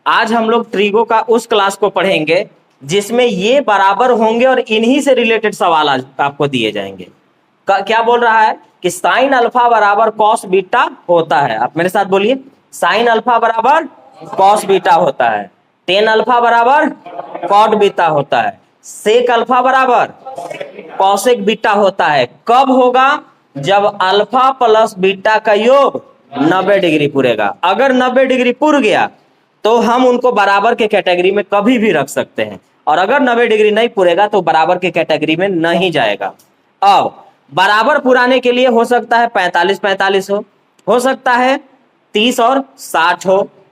आज हम लोग ट्रिगो का उस क्लास को पढ़ेंगे जिसमें ये बराबर होंगे और इन्हीं से रिलेटेड सवाल आज आपको दिए जाएंगे। क्या बोल रहा है कि साइन अल्फा बराबर कॉस बीटा होता है। आप मेरे साथ बोलिए, साइन अल्फा बराबर कॉस बीटा होता है, टेन अल्फा बराबर कॉट बीटा होता है, सेक अल्फा बराबर कॉसेक बीटा होता है। कब होगा? जब अल्फा प्लस बीटा का योग 90 डिग्री पुरेगा। अगर 90 डिग्री पुर गया तो हम उनको बराबर के कैटेगरी में कभी भी रख सकते हैं, और अगर 90 डिग्री नहीं पुरेगा तो बराबर के कैटेगरी में नहीं जाएगा। अब बराबर पुराने के लिए हो सकता है 45-45 हो सकता है 30 और 60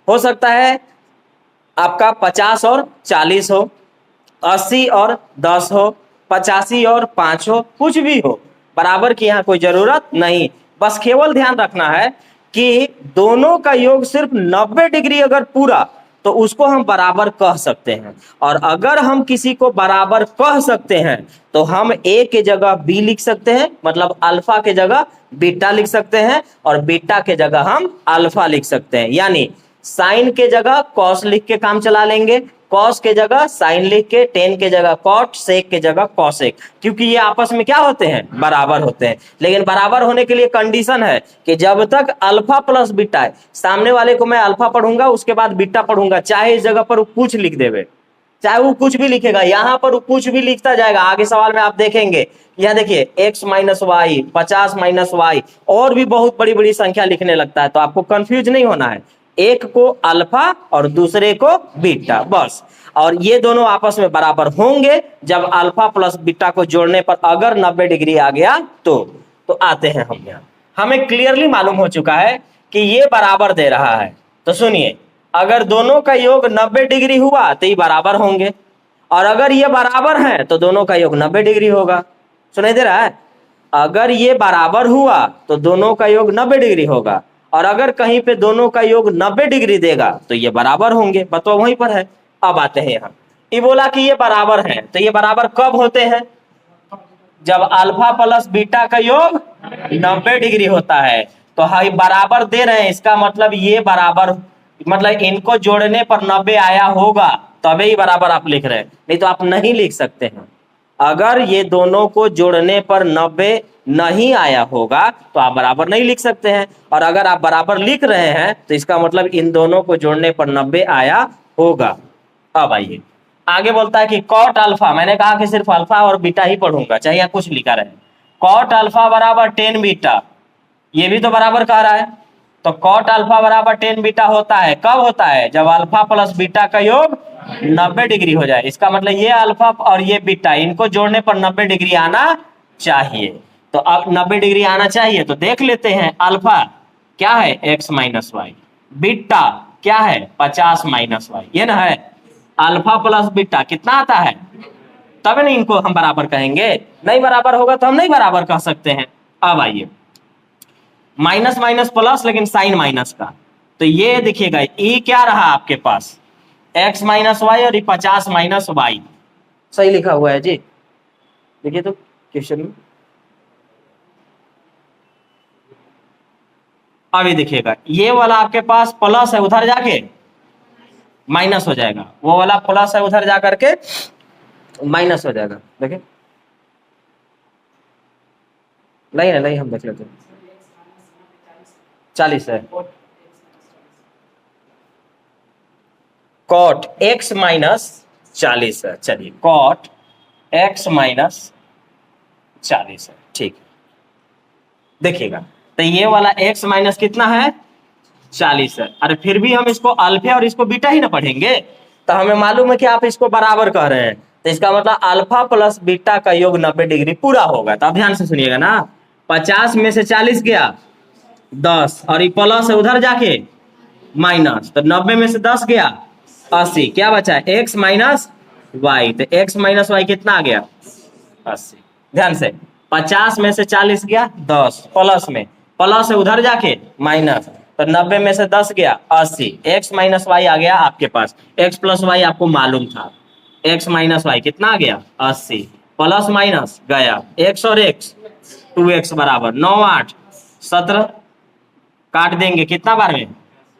हो सकता है आपका 50 और 40 हो, 80 और 10 हो, 85 और 5 हो, कुछ भी हो। बराबर की यहाँ कोई जरूरत नहीं, बस केवल ध्यान रखना है कि दोनों का योग सिर्फ 90 डिग्री अगर पूरा तो उसको हम बराबर कह सकते हैं। और अगर हम किसी को बराबर कह सकते हैं तो हम ए के जगह बी लिख सकते हैं, मतलब अल्फा के जगह बीटा लिख सकते हैं, और बीटा के जगह हम अल्फा लिख सकते हैं। यानी साइन के जगह कॉस लिख के काम चला लेंगे, कॉस के जगह साइन लिख के, टेन के जगह कॉट, सेक के जगह कॉसेक, क्योंकि ये आपस में क्या होते हैं? बराबर होते हैं। लेकिन बराबर होने के लिए कंडीशन है कि जब तक अल्फा प्लस बीटा है, सामने वाले को मैं अल्फा पढ़ूंगा उसके बाद बीटा पढ़ूंगा, चाहे इस जगह पर वो कुछ लिख देवे, चाहे वो कुछ भी लिखेगा, यहां पर वो कुछ भी लिखता जाएगा। आगे सवाल में आप देखेंगे, यहां देखिए x minus y, 50 minus y, और भी बहुत बड़ी बड़ी संख्या लिखने लगता है। तो आपको कंफ्यूज नहीं होना है, एक को अल्फा और दूसरे को बीटा, बस। और ये दोनों आपस में बराबर होंगे जब अल्फा प्लस बीटा को जोड़ने पर अगर 90 डिग्री आ गया तो आते हैं हम यहाँ। हमें क्लियरली मालूम हो चुका है कि ये बराबर दे रहा है। तो सुनिए, अगर दोनों का योग 90 डिग्री हुआ तो ये बराबर होंगे, और अगर ये बराबर है तो दोनों का योग 90 डिग्री होगा। सुनाई दे रहा है? अगर ये बराबर हुआ तो दोनों का योग 90 डिग्री होगा, और अगर कहीं पे दोनों का योग 90 डिग्री देगा तो ये बराबर होंगे। बतो वहीं पर है। अब आते हैं यहाँ, ये बोला कि ये बराबर है, तो ये बराबर कब होते हैं? जब अल्फा प्लस बीटा का योग 90 डिग्री होता है। तो हाँ, बराबर दे रहे हैं, इसका मतलब ये बराबर, मतलब इनको जोड़ने पर 90 आया होगा तभी ही बराबर आप लिख रहे हैं, नहीं तो आप नहीं लिख सकते हैं। अगर ये दोनों को जोड़ने पर 90 नहीं आया होगा तो आप बराबर नहीं लिख सकते हैं, और अगर आप बराबर लिख रहे हैं तो इसका मतलब इन दोनों को जोड़ने पर 90 आया होगा। अब आइए आगे, बोलता है कि कॉट अल्फा, मैंने कहा कि सिर्फ अल्फा और बीटा ही पढ़ूंगा, चाहे यहाँ कुछ लिखा रहे। कॉट अल्फा बराबर 10 बीटा, ये भी तो बराबर कह रहा है। तो कॉट अल्फा बराबर 10 बीटा होता है, कब होता है? जब अल्फा प्लस बीटा का योग 90 डिग्री हो जाए। इसका मतलब ये अल्फा और ये बीटा, इनको जोड़ने पर 90 डिग्री आना चाहिए। तो अब 90 डिग्री आना चाहिए, तो देख लेते हैं। अल्फा क्या है? x minus Y. बीटा क्या है? 50 माइनस वाई। ये ना है अल्फा प्लस बीटा, कितना आता है? तब नहीं इनको हम बराबर कहेंगे, नहीं बराबर होगा तो हम नहीं बराबर कह सकते हैं। अब आइए, माइनस माइनस प्लस, लेकिन साइन माइनस का, तो ये देखिएगा ई क्या रहा आपके पास? x माइनस वाई, और ये 50 माइनस वाई। सही लिखा हुआ है जी, देखिए तो क्वेश्चन में। अभी देखिएगा, ये वाला आपके पास प्लस है, उधर जाके माइनस हो जाएगा, वो वाला प्लस है उधर जाकर के माइनस हो जाएगा। देखिए, नहीं है, नहीं, हम देख लेते हैं। 40 है, कॉट x माइनस 40 है। चलिए, कॉट x माइनस 40 है, ठीक। देखिएगा, तो ये वाला x माइनस कितना है? 40 है। अरे फिर भी हम इसको अल्फा और इसको बीटा ही ना पढ़ेंगे, तो हमें मालूम है कि आप इसको बराबर कह रहे हैं, तो इसका मतलब अल्फा प्लस बीटा का योग 90 डिग्री पूरा होगा। तो आप ध्यान से सुनिएगा ना, 50 में से 40 गया 10, और ये प्लस है उधर जाके माइनस, तो 90 में से 10 गया 80, क्या बचा है? x minus y. तो x माइनस वाई कितना आ गया? 80। ध्यान से, 50 में से 40 गया 10, प्लस में प्लस है उधर जाके माइनस, तो 90 में से 10 गया 80, x माइनस वाई आ गया आपके पास। x प्लस वाई आपको मालूम था, x माइनस वाई कितना आ गया? 80, प्लस माइनस गया x और x, 2x बराबर 9 8 17, काट देंगे कितना बार में?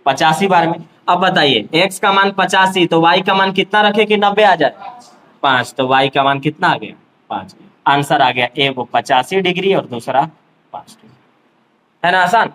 85 बार में। अब बताइए x का मान 85 तो y का मान कितना रखे कि 90 आ जाए? 5, तो y का मान कितना आ गया? 5। आंसर आ गया, एक 85 डिग्री और दूसरा 5 डिग्री। है ना आसान?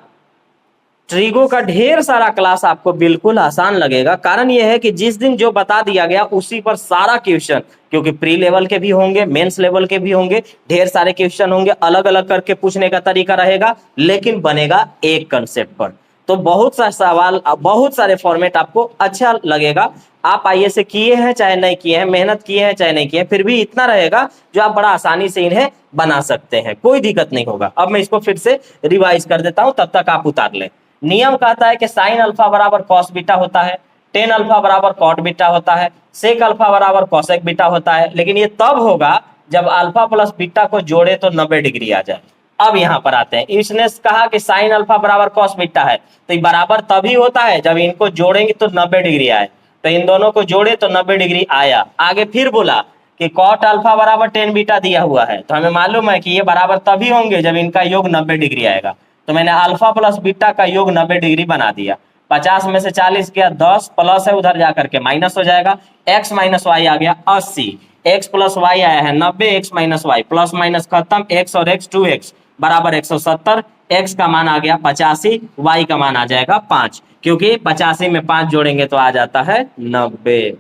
ट्रिगो का ढेर सारा क्लास आपको बिल्कुल आसान लगेगा, कारण यह है कि जिस दिन जो बता दिया गया उसी पर सारा क्वेश्चन, क्योंकि प्री लेवल के भी होंगे, मेंस लेवल के भी होंगे, ढेर सारे क्वेश्चन होंगे, अलग अलग करके पूछने का तरीका रहेगा, लेकिन बनेगा एक कंसेप्ट पर। तो बहुत सा सवाल, बहुत सारे फॉर्मेट आपको अच्छा लगेगा। आप आईए से किए हैं चाहे नहीं किए हैं, मेहनत किए हैं चाहे नहीं किए हैं, फिर भी इतना रहेगा जो आप बड़ा आसानी से इन्हें बना सकते हैं, कोई दिक्कत नहीं होगा। अब मैं इसको फिर से रिवाइज कर देता हूं, तब तक आप उतार लें। नियम कहता है कि साइन अल्फा बराबर कॉस बीटा होता है, टेन अल्फा बराबर कॉट बीटा होता है, सेक अल्फा बराबर कॉसेक बीटा होता है, लेकिन ये तब होगा जब अल्फा प्लस बीटा को जोड़े तो 90 डिग्री आ जाए। अब यहां पर आते हैं, इसने कहा कि साइन अल्फा बराबर कॉस बीटा है, तो ये बराबर तभी होता है जब इनको जोड़ेंगे तो 90 डिग्री आए। तो इन दोनों को जोड़े तो 90 डिग्री आया। आगे फिर बोला कि कॉट अल्फा बराबर टेन बीटा दिया हुआ है, तो हमें मालूम है कि ये बराबर तभी होंगे जब इनका योग 90 डिग्री आएगा। तो मैंने अल्फा प्लस बीटा का योग 90 डिग्री बना दिया। 50 में से 40 गया, 10 प्लस है उधर जाकर के माइनस हो जाएगा, x माइनस वाई आ गया 80, x प्लस वाई आया है 90, x minus y, plus minus खत्म, x और x 2x बराबर 170, x का मान आ गया 85, y का मान आ जाएगा 5, क्योंकि 85 में 5 जोड़ेंगे तो आ जाता है 90।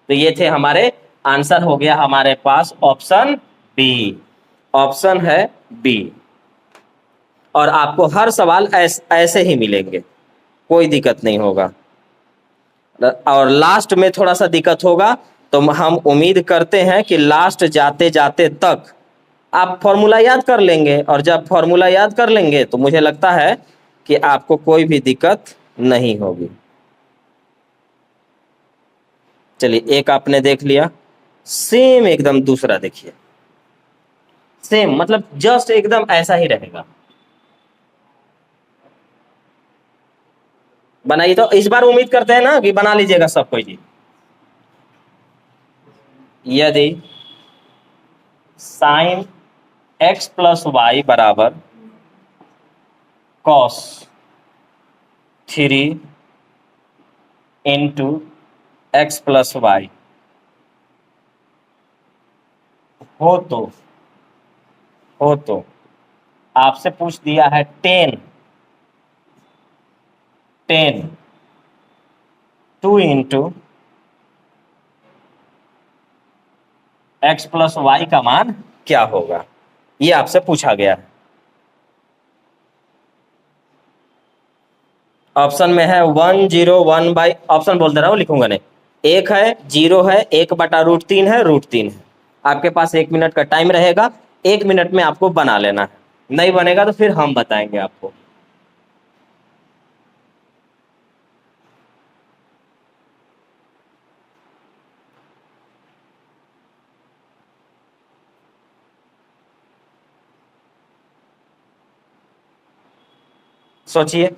तो ये थे हमारे आंसर, हो गया हमारे पास ऑप्शन बी, ऑप्शन है बी। और आपको हर सवाल ऐसे ही मिलेंगे, कोई दिक्कत नहीं होगा। और लास्ट में थोड़ा सा दिक्कत होगा, तो हम उम्मीद करते हैं कि लास्ट जाते जाते तक आप फॉर्मूला याद कर लेंगे, और जब फॉर्मूला याद कर लेंगे तो मुझे लगता है कि आपको कोई भी दिक्कत नहीं होगी। चलिए, एक आपने देख लिया, सेम एकदम दूसरा देखिए, सेम मतलब जस्ट एकदम ऐसा ही रहेगा। बनाइए, तो इस बार उम्मीद करते हैं ना कि बना लीजिएगा सब कोई जी। यदि साइन x प्लस वाई बराबर cos 3 into x plus y हो तो आपसे पूछ दिया है 10 2 इंटू एक्स प्लस वाई का मान क्या होगा, ये आपसे पूछा गया है। ऑप्शन में है 101 बाई, ऑप्शन बोल दे रहा हूं, लिखूंगा नहीं, 1 है, 0 है, 1/√3 है, √3 है। आपके पास 1 मिनट का टाइम रहेगा, 1 मिनट में आपको बना लेना है, नहीं बनेगा तो फिर हम बताएंगे आपको। सोचिए,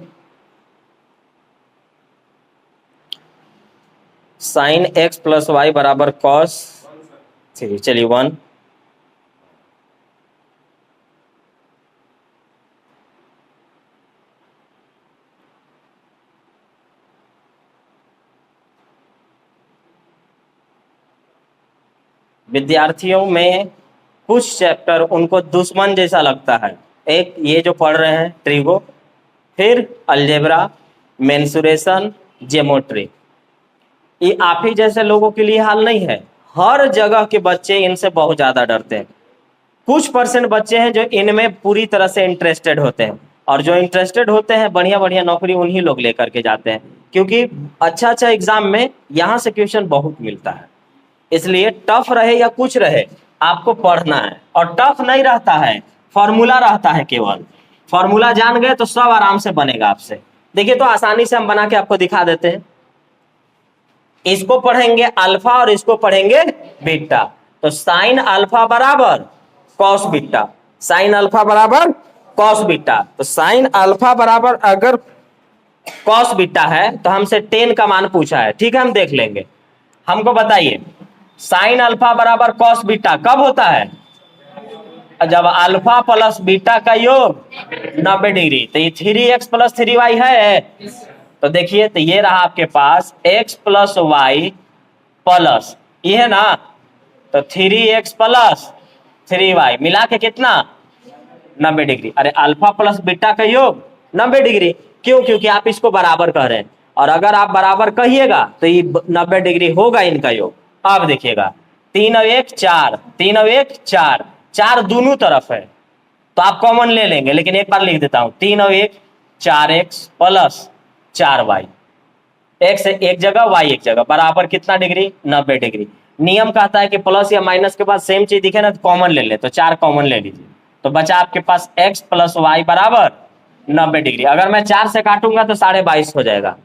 साइन x प्लस वाई बराबर कॉस 3, चलिए 1, विद्यार्थियों में कुछ चैप्टर उनको दुश्मन जैसा लगता है। एक ये जो पढ़ रहे हैं ट्रिगो, फिर अलजेब्रा, मेंसुरेशन, ज्योमेट्री, ये आप ही जैसे लोगों के लिए हाल नहीं है। हर जगह के बच्चे इनसे बहुत ज्यादा डरते हैं। कुछ % बच्चे हैं जो इनमें पूरी तरह से इंटरेस्टेड होते हैं, और जो इंटरेस्टेड होते हैं बढ़िया बढ़िया नौकरी उन्हीं लोग लेकर के जाते हैं, क्योंकि अच्छा एग्जाम में यहाँ से क्वेश्चन बहुत मिलता है। इसलिए टफ रहे या कुछ रहे, आपको पढ़ना है। और टफ नहीं रहता है, फॉर्मूला रहता है, केवल फॉर्मूला जान गए तो सब आराम से बनेगा आपसे। देखिए, तो आसानी से हम बना के आपको दिखा देते हैं। इसको पढ़ेंगे अल्फा और इसको पढ़ेंगे बीटा, तो साइन अल्फा बराबर कॉस बीटा, साइन अल्फा बराबर कॉस बीटा। तो साइन अल्फा बराबर अगर कॉस बीटा है तो हमसे 10 का मान पूछा है, ठीक है, हम देख लेंगे। हमको बताइए, साइन अल्फा बराबर कॉस बीटा कब होता है? जब अल्फा प्लस बीटा का योग 90 डिग्री। तो ये 3x प्लस 3y है, तो देखिए, तो ये रहा आपके पास x प्लस वाई प्लस, ये है ना, तो 3x प्लस 3y मिला के कितना 90 डिग्री। अरे अल्फा प्लस बीटा का योग 90 डिग्री, क्यों? क्योंकि आप इसको बराबर कह रहे हैं, और अगर आप बराबर कहिएगा तो ये 90 डिग्री होगा इनका योग। अब देखिएगा 3 और 1 4, 3 और 1 4, 4 दोनों तरफ है तो आप कॉमन ले लेंगे, लेकिन एक बार लिख देता हूं 3 और 1 4x प्लस 4y, x एक जगह y एक जगह, बराबर कितना डिग्री 90 डिग्री। नियम कहता है कि प्लस या माइनस के बाद सेम चीज दिखे ना तो कॉमन ले ले, तो 4 कॉमन ले लीजिए, तो बचा आपके पास x प्लस वाई बराबर 90 डिग्री। अगर मैं 4 से काटूंगा तो 22.5 हो जाएगा,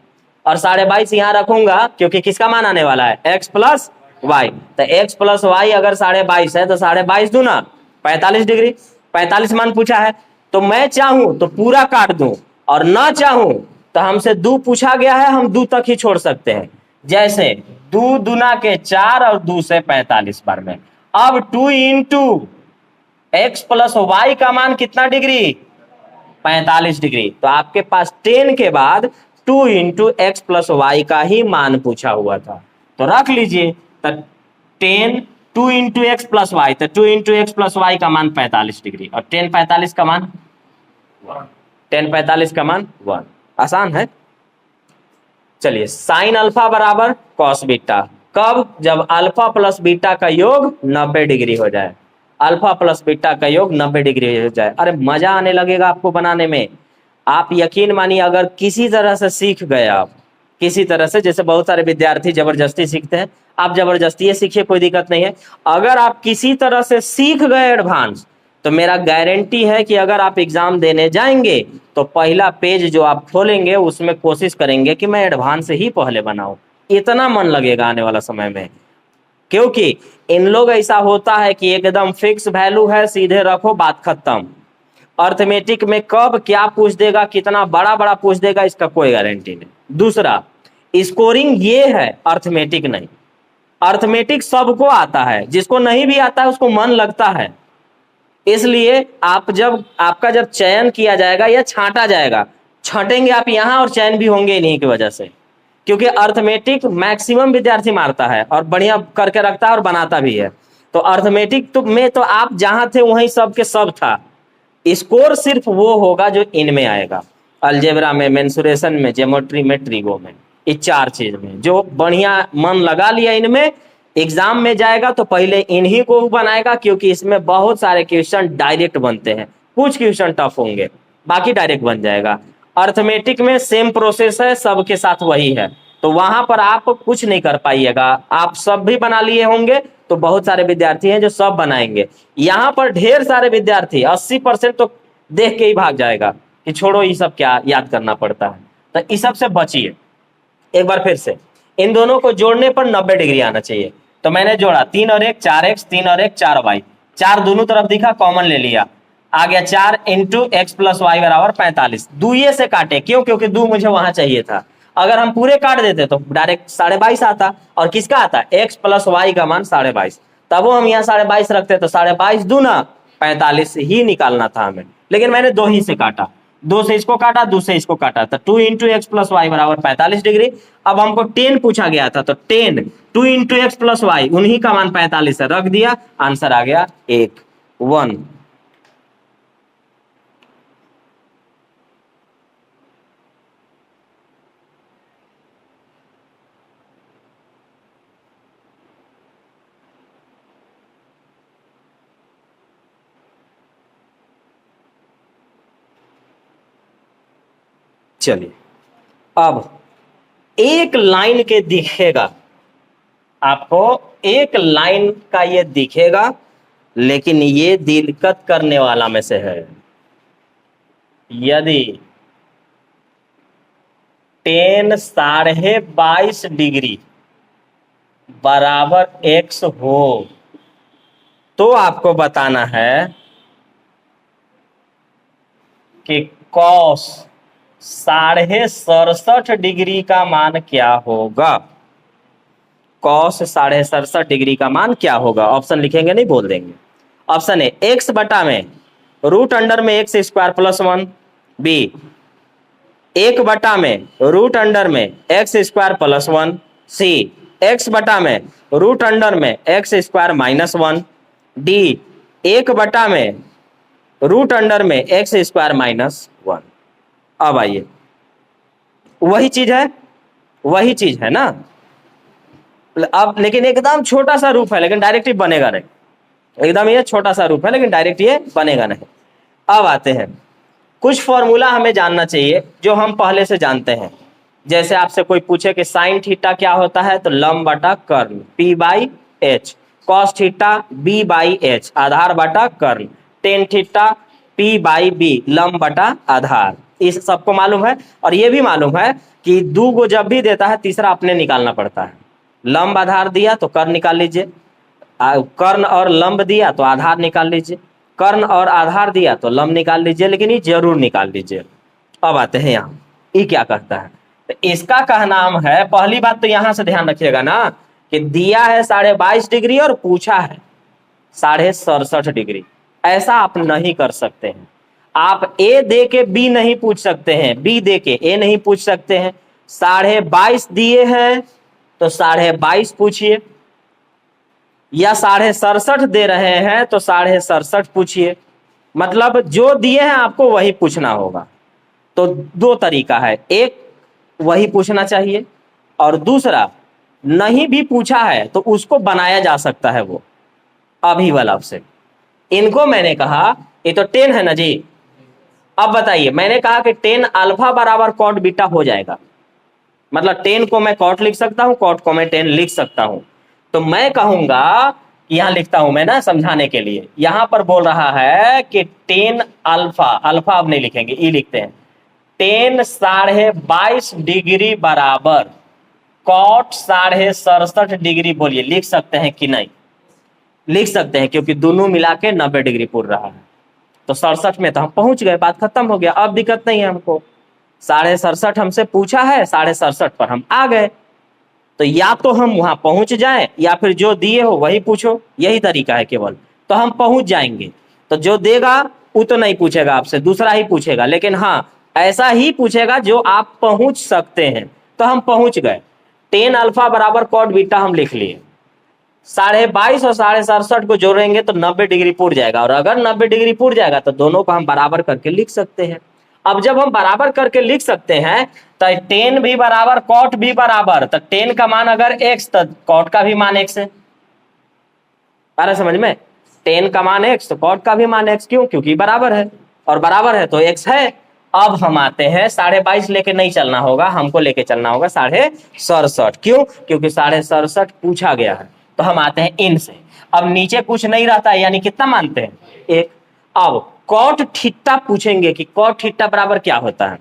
और 22.5 यहाँ रखूंगा क्योंकि किसका मान आने वाला है x प्लस वाई, तो x प्लस वाई अगर 22.5 है तो 22.5 दूना 45 डिग्री, 45 मान पूछा है। तो मैं चाहूं तो पूरा काट दूं, और ना चाहूं तो हमसे 2 पूछा गया है, हम 2 तक ही छोड़ सकते हैं। जैसे 2 दूना के 4 और 2 से 45 बार में। अब 2 इंटू एक्स प्लस वाई का मान कितना डिग्री 45 डिग्री, तो आपके पास 10 के बाद 2 इंटू एक्स प्लस वाई का ही मान पूछा हुआ था, तो रख लीजिए। तो 10 2 इंटू एक्स प्लस वाई, तो 2 इंटू एक्स प्लस वाई का मान 45 डिग्री, और 10 45 का मान 10 45 का मान 1। आसान है। चलिए, साइन अल्फा बराबर कॉस बीटा, कब? जब अल्फा प्लस बीटा का योग 90 डिग्री हो जाए, अल्फा प्लस बीटा का योग 90 डिग्री हो जाए। अरे मजा आने लगेगा आपको बनाने में। आप यकीन मानिए, अगर किसी तरह से सीख गए आप, किसी तरह से, जैसे बहुत सारे विद्यार्थी जबरदस्ती सीखते हैं, आप जबरदस्ती सीखिए, कोई दिक्कत नहीं है। अगर आप किसी तरह से सीख गए एडवांस, तो मेरा गारंटी है कि अगर आप एग्जाम देने जाएंगे तो पहला पेज जो आप खोलेंगे उसमें कोशिश करेंगे कि मैं एडवांस ही पहले बनाऊं, इतना मन लगेगा आने वाला समय में। क्योंकि इन लोग ऐसा होता है कि एकदम फिक्स वैल्यू है, सीधे रखो, बात खत्म। अर्थमेटिक में कब क्या पूछ देगा, कितना बड़ा बड़ा पूछ देगा, इसका कोई गारंटी नहीं। दूसरा, स्कोरिंग ये है, अर्थमेटिक नहीं। अर्थमेटिक सबको आता है, जिसको नहीं भी आता है उसको मन लगता है। इसलिए आपका जब चयन किया जाएगा या छांटा जाएगा, छांटेंगे आप यहाँ और चयन भी होंगे इन्हीं की वजह से, क्योंकि अर्थमेटिक मैक्सिमम विद्यार्थी मारता है और बढ़िया करके रखता है और बनाता भी है। तो अर्थमेटिक में तो आप जहां थे वहीं सब के सब था। स्कोर सिर्फ वो होगा जो इनमें आएगा, अलजेब्रा में, मेंसुरेशन में, ज्योमेट्री में, ट्रिगो में, इस 4 चीज में। जो बढ़िया मन लगा लिया इनमें, एग्जाम में जाएगा तो पहले इन्हीं को बनाएगा, क्योंकि इसमें बहुत सारे क्वेश्चन डायरेक्ट बनते हैं, कुछ क्वेश्चन टफ होंगे, बाकी डायरेक्ट बन जाएगा। अर्थमेटिक में सेम प्रोसेस है, सबके साथ वही है, तो वहां पर आप कुछ नहीं कर पाइएगा। आप सब भी बना लिए होंगे तो बहुत सारे विद्यार्थी हैं जो सब बनाएंगे। यहाँ पर ढेर सारे विद्यार्थी 80% तो देख के ही भाग जाएगा कि छोड़ो ये सब क्या याद करना पड़ता है, तो इस सब से बचिए। एक बार फिर से, इन दोनों को जोड़ने पर 90 डिग्री आना चाहिए। तो मैंने जोड़ा 3 और 1 4x, 3 और 1 4y, 4 दोनों तरफ दिखा, कॉमन ले लिया, आ गया 4 इंटू एक्स प्लस वाई बराबर 45। दुइये से काटे, क्यों? क्योंकि 2 मुझे वहां चाहिए था। अगर हम पूरे काट देते तो डायरेक्ट 22.5 आता, और किसका आता? एक्स प्लस वाई का मान 22.5, तब वो हम यहाँ 22.5 रखते तो 22.5 दूना 45 ही निकालना था हमें, लेकिन मैंने 2 ही से काटा, 2 से इसको काटा, 2 से इसको काटा, तो 2 इंटू एक्स प्लस वाई बराबर 45 डिग्री। अब हमको 10 पूछा गया था, तो 10 2 इंटू एक्स प्लस वाई, उन्हीं का मान 45 है, रख दिया, आंसर आ गया 1। चलिए, अब एक लाइन के दिखेगा आपको, एक लाइन का ये दिखेगा, लेकिन ये दिक्कत करने वाला में से है। यदि 10 22.5 डिग्री बराबर x हो तो आपको बताना है कि cos 67.5 डिग्री का मान क्या होगा। cos 67.5 डिग्री का मान क्या होगा? ऑप्शन लिखेंगे नहीं, बोल देंगे। ऑप्शन ए, x बटा में रूट अंडर में x² + 1, बी एक बटा में रूट अंडर में एक्स स्क्वायर प्लस 1, सी एक्स बटा में रूट अंडर में एक्स स्क्वायर माइनस 1, डी एक बटा में रूट अंडर में एक्स स्क्वायर माइनस 1। अब आइए, वही चीज है ना। अब लेकिन एकदम छोटा सा रूप है, लेकिन डायरेक्ट ही बनेगा नहीं। एकदम ये छोटा सा रूप है, लेकिन डायरेक्ट ये बनेगा नहीं। अब आते हैं, कुछ फॉर्मूला हमें जानना चाहिए जो हम पहले से जानते हैं। जैसे आपसे कोई पूछे कि साइन थीटा क्या होता है, तो लंब बटा कर्ण P by h, cos theta B by h आधार बटा कर्ण, tan theta P by b लंब बटा आधार। इस सबको मालूम है। और ये भी मालूम है कि दो को जब भी देता है तीसरा अपने निकालना पड़ता है। लंब आधार दिया तो कर्ण निकाल लीजिए, कर्ण और लंब दिया तो आधार निकाल लीजिए, कर्ण और आधार दिया तो लंब निकाल लीजिए, लेकिन ये जरूर निकाल लीजिए। अब आते हैं यहाँ, ये क्या कहता है। तो इसका कहना है, पहली बात तो यहां से ध्यान रखिएगा ना कि दिया है 22.5 डिग्री और पूछा है 67.5 डिग्री। ऐसा आप नहीं कर सकते हैं। आप ए दे के बी नहीं पूछ सकते हैं, बी दे के ए नहीं पूछ सकते हैं। 22.5 दिए हैं तो 22.5 पूछिए, या 67.5 दे रहे हैं तो 67.5 पूछिए। मतलब जो दिए हैं आपको वही पूछना होगा। तो दो तरीका है, एक वही पूछना चाहिए, और दूसरा नहीं भी पूछा है तो उसको बनाया जा सकता है वो अभी वाला से। इनको मैंने कहा ये तो 10 है ना जी। अब बताइए, मैंने कहा कि 10 अल्फा बराबर कॉट बीटा हो जाएगा। मतलब 10 को मैं कॉट लिख सकता हूं, कॉट को मैं 10 लिख सकता हूं। तो मैं कहूंगा, यहां लिखता हूं मैं ना समझाने के लिए, यहां पर बोल रहा है कि 10 अल्फा, अल्फा अब नहीं लिखेंगे, ई लिखते हैं, 10 22.5 डिग्री बराबर कॉट 67.5 डिग्री। बोलिए लिख सकते हैं कि नहीं? लिख सकते हैं, क्योंकि दोनों मिला के 90 डिग्री पूर रहा है। तो 67 में तो हम पहुंच गए, बात खत्म हो गया। अब दिक्कत नहीं है हमको, 67.5 हमसे पूछा है, 67.5 पर हम आ गए। तो या तो हम वहां पहुंच जाएं, या फिर जो दिए हो वही पूछो, यही तरीका है केवल। तो हम पहुंच जाएंगे। तो जो देगा वो तो नहीं पूछेगा आपसे, दूसरा ही पूछेगा, लेकिन हाँ ऐसा ही पूछेगा जो आप पहुंच सकते हैं। तो हम पहुंच गए, 10 अल्फा बराबर कॉट बीटा हम लिख लिए, 22.5 और 67.5 को जोड़ेंगे तो 90 डिग्री पूर जाएगा। और अगर 90 डिग्री पूर जाएगा तो दोनों को हम बराबर करके लिख सकते हैं। अब जब हम बराबर करके लिख सकते हैं तो 10 भी बराबर कॉट भी बराबर, तो 10 का मान अगर x तो कॉट का भी मान x है। आ रहा समझ में? 10 का मान x तो कॉट का भी मान x, क्यों? क्योंकि बराबर है, और बराबर है तो x है। अब हम आते हैं, 22.5 लेके नहीं चलना होगा, हमको लेके चलना होगा 67.5। क्यों? क्योंकि 67.5 पूछा गया है। तो हम आते हैं इन से। अब नीचे कुछ नहीं रहता है, यानी कितना मानते हैं? 1। अब कॉट थीटा पूछेंगे कि कॉट थीटा बराबर क्या होता है,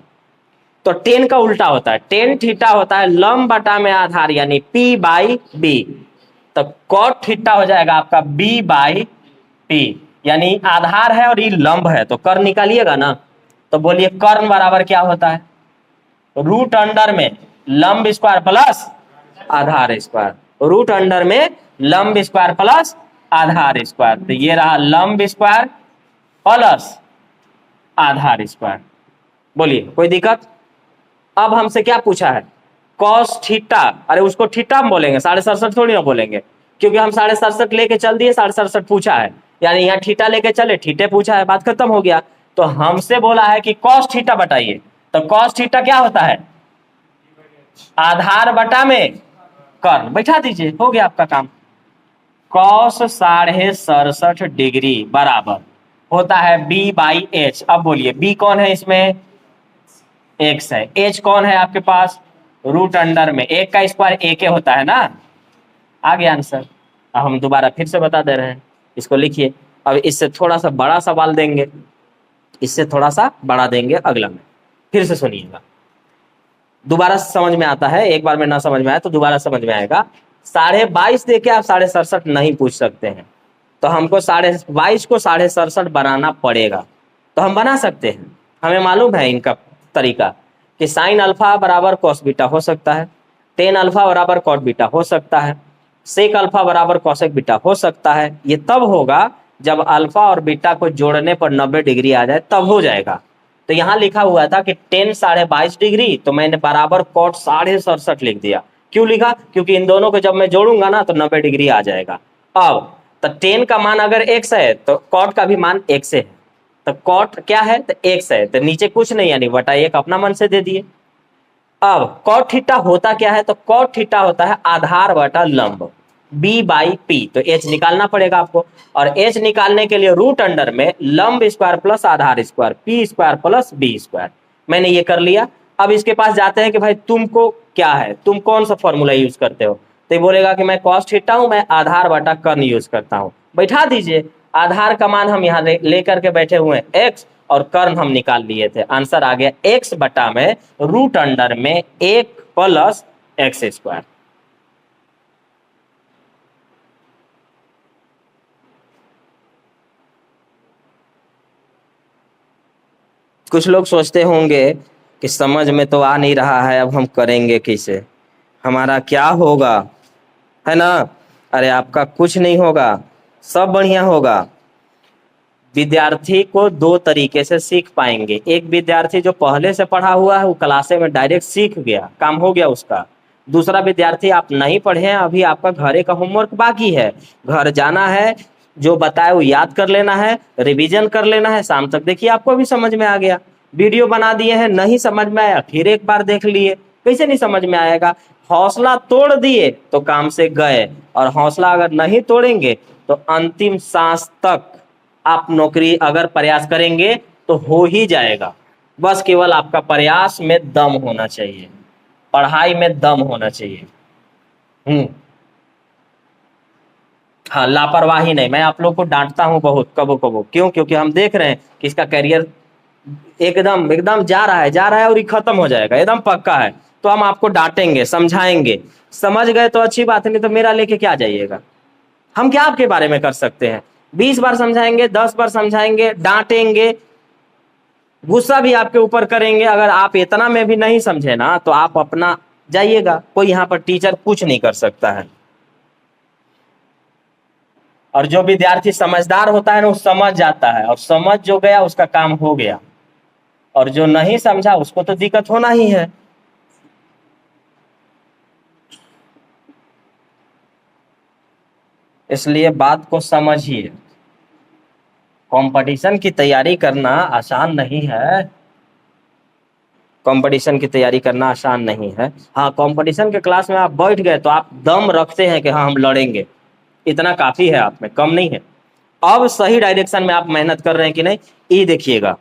तो 10 का उल्टा होता है, 10 थीटा होता है लंब बटा में आधार, यानी P बाई बी। तो कॉट थीटा हो जाएगा आपका B बाई P, यानी आधार है और ये लंब है, तो कर्ण निकालिएगा ना। तो बोलिए कर्ण बराबर क्या होता है? रूट अंडर में लंब स्क्वायर प्लस आधार स्क्वायर, रूट अंडर में लंब स्क्वायर प्लस आधार स्क्वायर। तो ये रहा लंब स्क्वायर प्लस आधार स्क्वायर। बोलिए कोई दिक्कत? अब हमसे क्या पूछा है? Cos theta. अरे उसको थीटा हम बोलेंगे, 67.5 थोड़ी ना बोलेंगे, क्योंकि हम 67.5 लेके चल दिए, 67.5 पूछा है, यानी यहाँ थीटा लेके चले, थीटे पूछा है, बात खत्म हो गया। तो हमसे बोला है कि कॉस थीटा बताइए, तो कॉस थीटा क्या होता है? आधार बटा में कर्ण, बैठा दीजिए, हो गया आपका काम। कॉस 67.5 डिग्री बराबर होता है B बाई एच। अब बोलिए B कौन है इसमें? x है। h कौन है आपके पास? रूट अंडर में 1 का स्क्वायर 1 होता है ना। आ गया आंसर। अब हम दोबारा फिर से बता दे रहे हैं, इसको लिखिए। अब इससे थोड़ा सा बड़ा सवाल देंगे, इससे थोड़ा सा बड़ा देंगे अगला में, फिर से सुनिएगा, दोबारा समझ में आता है। एक बार में ना समझ में आया तो दोबारा समझ में आएगा। 22.5 देके आप 67.5 नहीं पूछ सकते हैं, तो हमको 22.5 को 67.5 बनाना पड़ेगा। तो हम बना सकते हैं, हमें मालूम है इनका तरीका कि साइन अल्फा बराबर कॉस बीटा हो सकता है, 10 अल्फा बराबर कॉट बीटा हो सकता है, सेक अल्फा बराबर कॉसेक बीटा हो सकता है। ये तब होगा जब अल्फा और बीटा को जोड़ने पर 90 डिग्री आ जाए, तब हो जाएगा। तो यहाँ लिखा हुआ था कि 10 22.5 डिग्री, तो मैंने बराबर कॉट 67.5 लिख दिया। क्यों लिखा? क्योंकि इन दोनों को जब मैं जोड़ूंगा ना तो 90 डिग्री आ जाएगा। अब तो 10 का मान अगर x है तो कॉट का भी मान x है, तो कॉट क्या है? तो x है, तो नीचे कुछ नहीं यानी बटा 1 अपना मन से दे दिए। अब कॉट थीटा होता क्या है? तो कॉट थीटा होता है आधार बटा लंब, b/p। तो h निकालना पड़ेगा आपको, और h निकालने के लिए रूट अंडर में लंब स्क्वायर प्लस आधार square p square plus b square. मैंने ये कर लिया। अब इसके पास जाते हैं कि भाई तुमको क्या है, तुम कौन सा फॉर्मूला यूज करते हो? तो ये बोलेगा कि मैं कॉस थीटा हूं, मैं आधार बटा कर्न यूज करता हूं। बैठा दीजिए, आधार का मान हम यहाँ लेकर के बैठे हुए हैं x, और कर्न हम निकाल लिए थे। आंसर आ गया x बटा में रूट अंडर में 1 प्लस एक्स स्क्वायर। कुछ लोग सोचते होंगे कि समझ में तो आ नहीं रहा है, अब हम करेंगे कैसे, हमारा क्या होगा, है ना? अरे आपका कुछ नहीं होगा, सब बढ़िया होगा। विद्यार्थी को दो तरीके से सीख पाएंगे। एक विद्यार्थी जो पहले से पढ़ा हुआ है वो क्लासे में डायरेक्ट सीख गया, काम हो गया उसका। दूसरा विद्यार्थी आप नहीं पढ़े हैं, अभी आपका घरे का होमवर्क बाकी है, घर जाना है, जो बताए वो याद कर लेना है, रिवीजन कर लेना है। शाम तक देखिए आपको भी समझ में आ गया। वीडियो बना दिए हैं, नहीं समझ में आया फिर एक बार देख लिए, कैसे नहीं समझ में आएगा? हौसला तोड़ दिए तो काम से गए, और हौसला अगर नहीं तोड़ेंगे तो अंतिम सांस तक आप नौकरी अगर प्रयास करेंगे तो हो ही जाएगा। बस केवल आपका प्रयास में दम होना चाहिए, पढ़ाई में दम होना चाहिए। हाँ, लापरवाही नहीं। मैं आप लोग को डांटता हूं बहुत कबो कबो, क्यों? क्योंकि हम देख रहे हैं कि इसका करियर एकदम एकदम जा रहा है और ये खत्म हो जाएगा, एकदम पक्का है। तो हम आपको डांटेंगे, समझाएंगे, समझ गए तो अच्छी बात है, नहीं तो मेरा लेके क्या जाइएगा? हम क्या आपके बारे में कर सकते हैं? 20 बार समझाएंगे, 10 बार समझाएंगे, डांटेंगे, गुस्सा भी आपके ऊपर करेंगे। अगर आप इतना में भी नहीं समझे ना तो आप अपना जाइएगा, कोई यहाँ पर टीचर कुछ नहीं कर सकता है। और जो विद्यार्थी समझदार होता है ना वो समझ जाता है, और समझ जो गया उसका काम हो गया, और जो नहीं समझा उसको तो दिक्कत होना ही है। इसलिए बात को समझिए। कंपटीशन की तैयारी करना आसान नहीं है, कंपटीशन की तैयारी करना आसान नहीं है। हाँ, कंपटीशन के क्लास में आप बैठ गए तो आप दम रखते हैं कि हाँ हम लड़ेंगे, इतना काफी है, आप में कम नहीं है। अब सही डायरेक्शन में आप मेहनत कर रहे हैं कि नहीं, ये देखिएगा।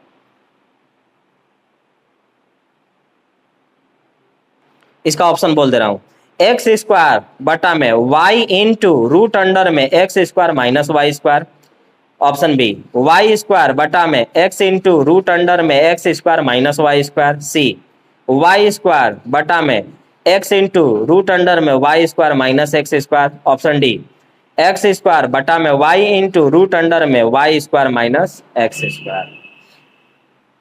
इसका ऑप्शन बोल दे रहा हूं, एक्स स्क्वायर बटा में वाई इंटू रूट अंडर में x square minus y square. Option b, y square बटा में एक्स इंटू रूट अंडर में x square minus y square. C, y square बटा में एक्स इंटू रूट अंडर में y square minus x square. Option d, x square बटा में y into root under में y square minus x square.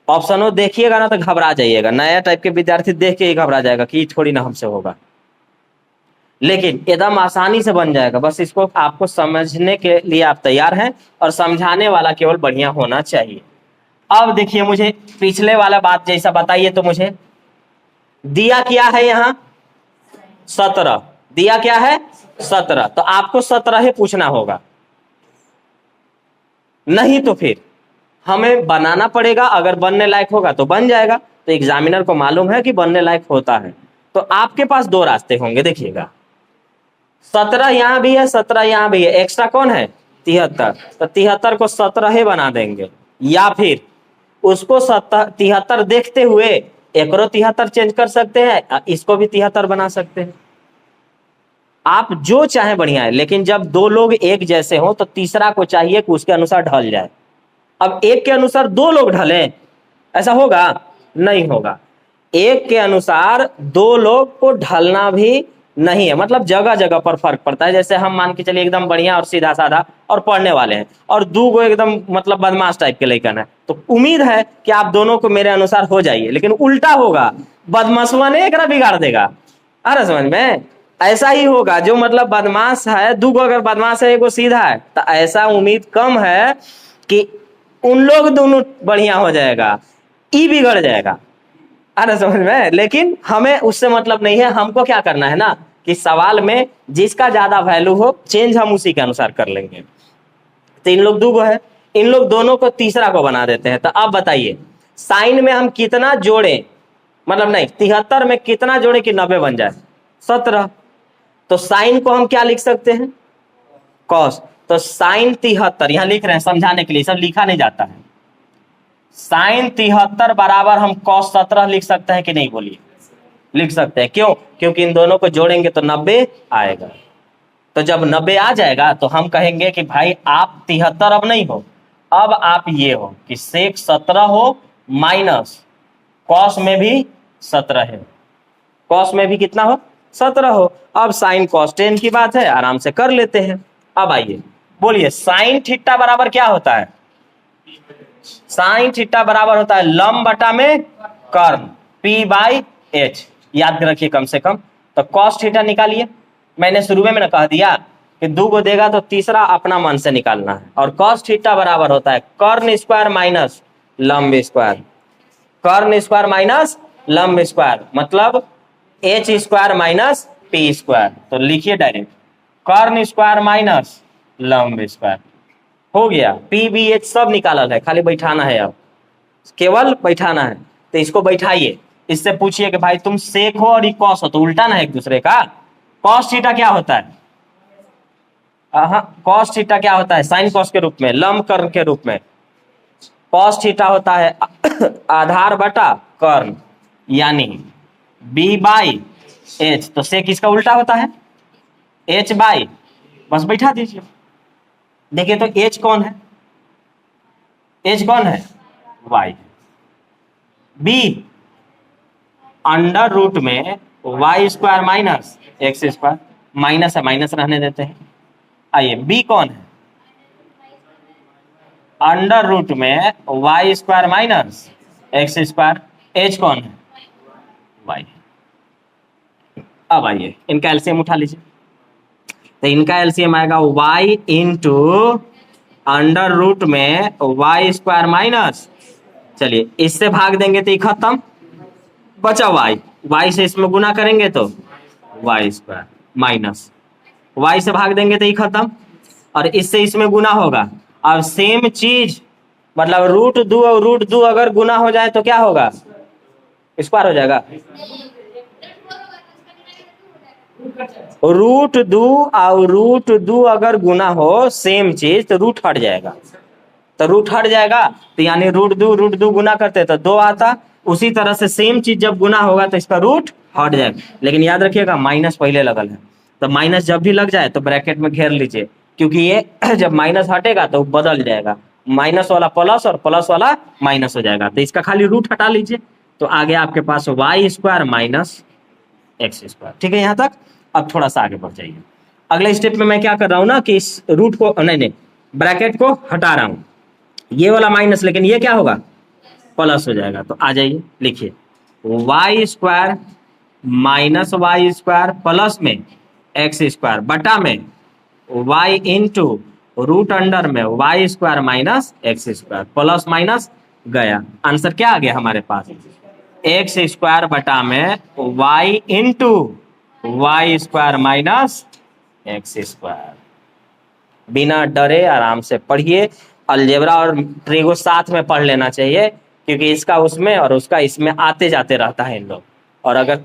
ऑप्शनों देखिएगा ना तो घबरा जाइएगा, नया टाइप के विद्यार्थी देख के ही घबरा जाएगा कि थोड़ी ना हमसे होगा, लेकिन एकदम आसानी से बन जाएगा। बस इसको आपको समझने के लिए आप तैयार हैं, और समझाने वाला केवल बढ़िया होना चाहिए। अब देखिए, मुझे पिछले वाला बात जैसा बताइए, तो मुझे दिया क्या है यहां 17, दिया क्या है 17, तो आपको 17 ही पूछना होगा, नहीं तो फिर हमें बनाना पड़ेगा। अगर बनने लायक होगा तो बन जाएगा, तो एग्जामिनर को मालूम है कि बनने लायक होता है। तो आपके पास दो रास्ते होंगे, देखिएगा 17 यहां भी है, 17 यहां भी है, एक्स्ट्रा कौन है 73, तो 73 को 17 ही बना देंगे, या फिर उसको 73 देखते हुए एक 73 चेंज कर सकते हैं, इसको भी 73 बना सकते हैं। आप जो चाहे बढ़िया है, लेकिन जब दो लोग एक जैसे हो तो तीसरा को चाहिए कि उसके अनुसार ढल जाए। अब एक के अनुसार दो लोग ढलें, ऐसा होगा? नहीं होगा। एक के अनुसार दो लोग को ढलना भी नहीं है, मतलब जगह जगह पर फर्क पड़ता है। जैसे हम मान के चलिए एकदम बढ़िया और सीधा साधा और पढ़ने वाले हैं, और दो गो एकदम मतलब बदमाश टाइप के लड़कन है, तो उम्मीद है कि आप दोनों को मेरे अनुसार हो जाइए। लेकिन उल्टा होगा, बदमाशवा ने एक बिगाड़ देगा। अरे समझ में, ऐसा ही होगा। जो मतलब बदमाश है, दो गो अगर बदमाश है, एगो सीधा है, तो ऐसा उम्मीद कम है कि उन लोग दोनों बढ़िया हो जाएगा। ई बिगड़ जाएगा, आ रहा समझ में। लेकिन हमें उससे मतलब नहीं है, हमको क्या करना है ना कि सवाल में जिसका ज्यादा वैल्यू हो चेंज हम उसी के अनुसार कर लेंगे। तो इन लोग दो है, इन लोग दोनों को तीसरा को बना देते हैं। तो अब बताइए साइन में हम कितना जोड़े, मतलब नहीं 73 में कितना जोड़े कि 90 बन जाए, 17। तो साइन को हम क्या लिख सकते हैं, कॉस। तो साइन 73 यहां लिख रहे हैं समझाने के लिए, सब लिखा नहीं जाता है। साइन 73 बराबर हम कॉस 17 लिख सकते हैं कि नहीं, बोलिए लिख सकते हैं। क्यों? क्योंकि इन दोनों को जोड़ेंगे तो 90 आएगा। तो जब 90 आ जाएगा तो हम कहेंगे कि भाई आप 73 अब नहीं हो, अब आप ये हो कि सेक 17 हो माइनस कॉस में भी 17 है, कॉस में भी कितना हो 17 हो। अब साइन कॉस 10 की बात है, आराम से कर लेते हैं। अब आइए बोलिए साइन थीटा बराबर क्या होता है, साइन थीटा बराबर होता है लंब बटा में कर्न P/H, याद रखिए कम से कम। तो कॉस थीटा निकालिए, मैंने शुरू में ना कह दिया कि 2 को देगा तो तीसरा अपना मन से निकालना है। और कॉस थीटा बराबर होता है कर्न स्क्वायर माइनस लंब स्क्वायर, कर्न स्क्वायर माइनस लंब स्क्वायर मतलब H square minus P square. तो लिखिए डायरेक्ट कर्न स्क्वायर माइनस लंब स्क्वायर, हो गया। P/H सब निकाला है, खाली बैठाना है, अब केवल बैठाना है। तो इसको बैठाइए, इससे पूछिए कि भाई तुम सेक हो और कॉस हो, तो उल्टा ना है एक दूसरे का। कॉस थीटा क्या होता है, कॉस थीटा क्या होता है, साइन कॉस के रूप में, लंब कर्ण के रूप में। कॉस थीटा होता है आधार बटा कर्ण यानी B/H। तो सेक इसका उल्टा होता है H/, बस बैठा दीजिए। देखिए तो H कौन है, H कौन है, Y। B अंडर रूट में y square minus x square, minus है माइनस रहने देते हैं। आइए B कौन है, अंडर रूट में y square minus x square. H कौन है, Y। अब आइए इनका एलसीएम उठा लीजिए। तो इनका एलसीएम आएगा y इंटू अंडर रूट में वाई स्क्वायर माइनस, चलिए इससे भाग देंगे तो ये खत्म, बचा y से इसमें गुना करेंगे तो वाई स्क्वायर माइनस, y से भाग देंगे तो ये खत्म, और इससे इसमें गुना होगा। अब सेम चीज मतलब √2 और √2 अगर गुना हो जाए तो क्या होगा, स्क्वायर हो जाएगा। √2 और √2 अगर गुना हो सेम चीज तो रूट हट जाएगा, तो रूट हट जाएगा तो यानी √2 गुना करते तो 2 आता। उसी तरह से सेम चीज जब गुना होगा तो इसका रूट हट जाएगा। लेकिन याद रखिएगा माइनस पहले लगल है, तो माइनस जब भी लग जाए तो ब्रैकेट में घेर लीजिए, क्योंकि ये जब माइनस हटेगा तो बदल जाएगा, माइनस वाला प्लस और प्लस वाला माइनस हो जाएगा। तो इसका खाली रूट हटा लीजिए तो आगे आपके पास y square minus x square. ठीक है यहाँ तक। अब थोड़ा सा आगे बढ़ जाइए। अगले स्टेप में मैं क्या कर रहा हूं ना कि इस रूट को नहीं ब्रैकेट को हटा रहा हूं, ये वाला माइनस, लेकिन ये क्या होगा प्लस हो जाएगा। तो आ जाइए लिखिए y square minus y square plus में एक्स स्क्वायर बटा में वाई इंटू रूट अंडर में y square minus x square, plus minus गया, आंसर क्या आ गया हमारे पास, एक्स स्क्वायर बटा में y into y square minus x square. बिना डरे आराम से पढ़िए। अलजेब्रा और ट्रिगो साथ में पढ़ लेना चाहिए, क्योंकि इसका उसमें और उसका इसमें आते जाते रहता है इन लोग। और अगर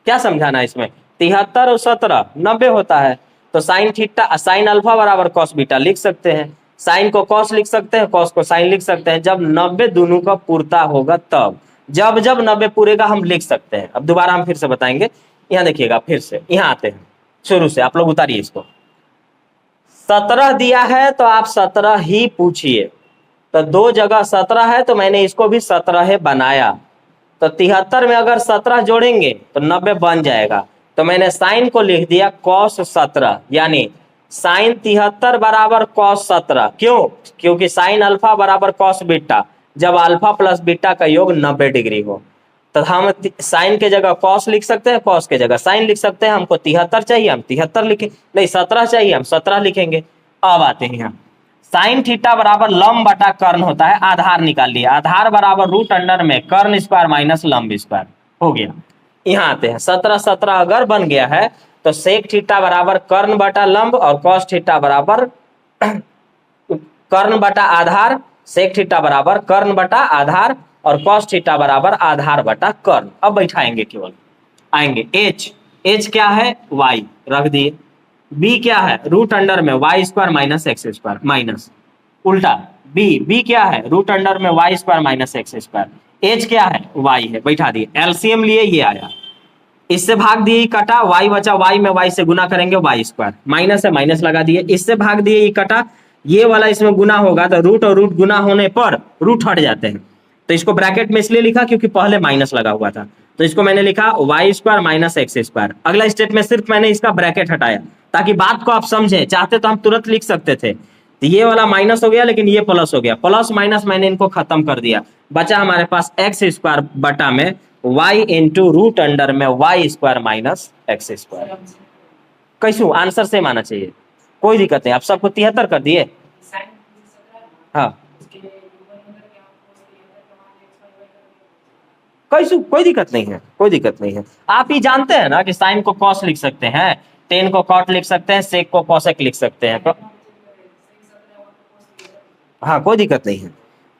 क्या समझाना इसमें, 73 और 17 90 होता है। तो साइन थीटा साइन अल्फा बराबर कॉस बीटा लिख सकते हैं, साइन को कॉस लिख सकते हैं, कॉस को साइन लिख सकते हैं। जब 90 दोनों का पूरता होगा तब, जब 90 पूरेगा हम लिख सकते हैं। अब दोबारा हम फिर से बताएंगे, यहाँ देखिएगा फिर से, यहाँ आते हैं शुरू से, आप लोग उतारिए इसको। 17 दिया है तो आप 17 ही पूछिए, तो 2 जगह 17 है तो मैंने इसको भी 17 बनाया। तो 73 में अगर 17 जोड़ेंगे तो 90 बन जाएगा। तो मैंने साइन को लिख दिया कॉस 17, यानी साइन 73 बराबर कॉस 17। क्यों? क्योंकि साइन अल्फा बराबर कॉस बीटा, जब अल्फा प्लस बीटा का योग 90 डिग्री हो। तो हम साइन के जगह कॉस लिख सकते हैं, कॉस के जगह साइन लिख सकते हैं। हमको 73 चाहिए, हम 73 लिखें, नहीं 17 चाहिए, हम 17 लिखेंगे। अब आते हैं यहाँ साइन थीटा बराबर लंब बटा कर्ण होता है, आधार निकाल लिया, आधार बराबर रूट अंडर में कर्ण स्क्वायर माइनस लंब स्क्वायर हो गया। यहाँ आते हैं 17 अगर बन गया है तो सेक थीटा बराबर कर्ण बटा लंब और कॉस थीटा बराबर कर्ण बटा आधार, सेक थीटा बराबर कर्ण बटा आधार और कॉस थीटा बराबर आधार बटा कर्ण। अब बैठाएंगे, केवल आएंगे एच क्या है y रख दिए, b क्या है रूट अंडर में y square minus x square minus उल्टा b क्या है रूट अंडर में y square minus x square, h क्या है y है, बैठा दिए, एलसीएम लिए ये आया, इससे भाग दिए कटा, y बचा, y में y से गुना करेंगे वाई स्क्वायर, माइनस है माइनस लगा दिए, इससे भाग दिए कटा, ये वाला इसमें गुना होगा तो रूट और रूट गुना होने पर रूट हट जाते हैं, तो इसको ब्रैकेट में इसलिए लिखा क्योंकि पहले माइनस लगा हुआ था, तो इसको मैंने लिखा y square minus x square. अगला स्टेप में सिर्फ मैंने इसका ब्रैकेट हटाया ताकि बात को आप समझें, चाहते तो हम तुरंत लिख सकते थे, तो ये वाला माइनस हो गया लेकिन ये प्लस हो गया, प्लस माइनस मैंने इनको खत्म कर दिया, बचा हमारे पास एक्स स्क्वायर बटा में y इंटू रूट अंडर में y square minus x square. कैसू आंसर सेम आना चाहिए, कोई दिक्कत नहीं, आप सबको 73 कर दिए। हाँ कैसू कोई दिक्कत नहीं है, कोई दिक्कत नहीं है, आप ही जानते हैं ना कि साइन को कॉस लिख सकते हैं, टेन को कॉट लिख सकते हैं, सेक को कॉसेक लिख सकते हैं तो हाँ कोई दिक्कत नहीं है।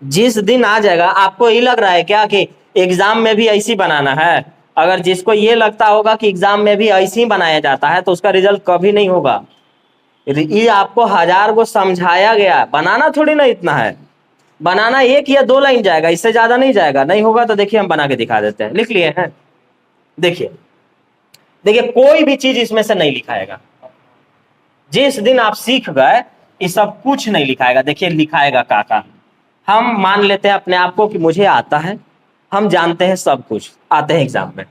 जिस दिन आ जाएगा, आपको ये लग रहा है क्या कि एग्जाम में भी ऐसी बनाना है? अगर जिसको ये लगता होगा कि एग्जाम में भी ऐसे ही बनाया जाता है तो उसका रिजल्ट कभी नहीं होगा। ये आपको 1000 को समझाया गया, बनाना थोड़ी ना इतना है, बनाना 1 या 2 लाइन जाएगा, इससे ज्यादा नहीं जाएगा, नहीं होगा तो देखिए हम बना के दिखा देते हैं, लिख लिए हैं, देखिए देखिए कोई भी चीज इसमें से नहीं लिखाएगा, जिस दिन आप सीख गए ये सब कुछ नहीं लिखाएगा, देखिए लिखाएगा काका, हम मान लेते हैं अपने आप को कि मुझे आता है, हम जानते हैं सब कुछ, आते हैं एग्जाम में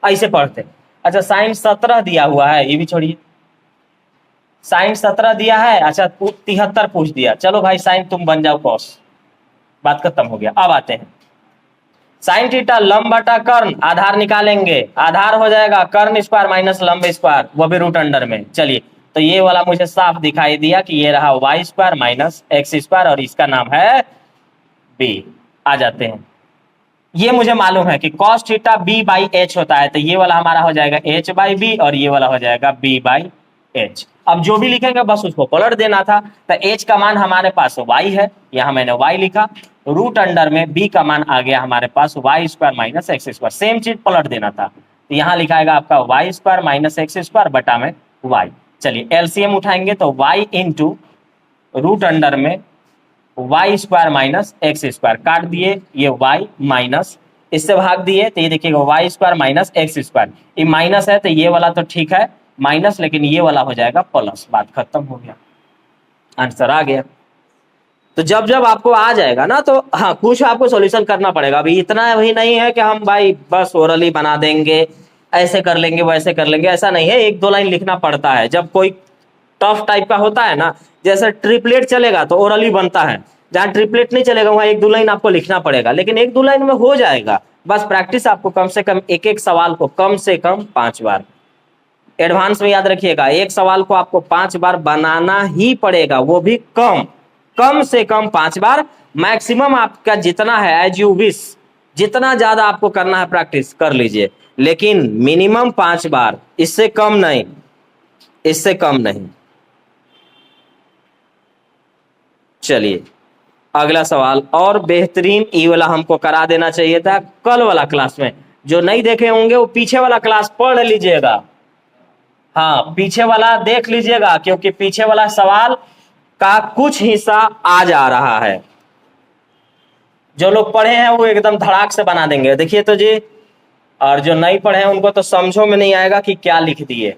ऐसे पढ़ते हैं। अच्छा साइन 17 दिया हुआ है, ये भी छोड़िए, साइन 17 दिया है, अच्छा 73 पूछ दिया, चलो भाई साइन तुम बन जाओ कॉस, बात खत्म हो गया। अब आते हैं साइन थीटा लंब बटा कर्ण, आधार निकालेंगे, आधार हो जाएगा कर्ण स्क्वायर माइनस लंब स्क्वायर, वो भी रूट अंडर में। चलिए तो ये वाला मुझे साफ दिखाई दिया कि ये रहा y square minus x square और इसका नाम है बी। आ जाते हैं, ये मुझे मालूम है कि cos theta b by h होता है, तो ये वाला हमारा हो जाएगा एच बाई बी और ये वाला हो जाएगा बी बाई एच। अब जो भी लिखेंगे बस उसको पलट देना था, तो एच का मान हमारे पास y है, यहां मैंने y लिखा, रूट अंडर में b का मान आ गया हमारे पास y square minus x square, same चीज पलट देना था, तो यहाँ लिखाएगा आपका y square minus x square बटा में y। चलिए एलसीएम उठाएंगे तो y इंटू रूट अंडर में y square minus x square, काट दिए ये y माइनस, इससे भाग दिए तो ये देखिएगा y square minus x square, ये माइनस है तो ये वाला तो ठीक है माइनस, लेकिन ये वाला हो जाएगा प्लस, बात खत्म हो गया, आंसर आ गया। तो जब जब आपको आ जाएगा ना तो हाँ कुछ आपको सॉल्यूशन करना पड़ेगा, अभी इतना भी नहीं है कि हम भाई बस ओरली बना देंगे, ऐसे कर लेंगे वैसे कर लेंगे, ऐसा नहीं है, 1-2 लाइन लिखना पड़ता है। जब कोई टफ टाइप का होता है ना, जैसे ट्रिपलेट चलेगा तो ओरली बनता है, जहाँ ट्रिपलेट नहीं चलेगा वहाँ 1-2 लाइन आपको लिखना पड़ेगा, लेकिन 1-2 लाइन में हो जाएगा, बस प्रैक्टिस आपको कम से कम एक सवाल को कम से कम 5 बार, एडवांस में याद रखिएगा, एक सवाल को आपको 5 बार बनाना ही पड़ेगा, वो भी कम से कम 5 बार, मैक्सिमम आपका जितना है एज यू विश, जितना ज्यादा आपको करना है प्रैक्टिस कर लीजिए, लेकिन मिनिमम 5 बार, इससे कम नहीं, इससे कम नहीं। चलिए अगला सवाल, और बेहतरीन ई वाला हमको करा देना चाहिए था कल वाला क्लास में, जो नहीं देखे होंगे वो पीछे वाला क्लास पढ़ लीजिएगा, हाँ पीछे वाला देख लीजिएगा, क्योंकि पीछे वाला सवाल का कुछ हिस्सा आ जा रहा है, जो लोग पढ़े हैं वो एकदम धड़ाक से बना देंगे, देखिए तो जी, और जो नहीं पढ़े हैं उनको तो समझो में नहीं आएगा कि क्या लिख दिए।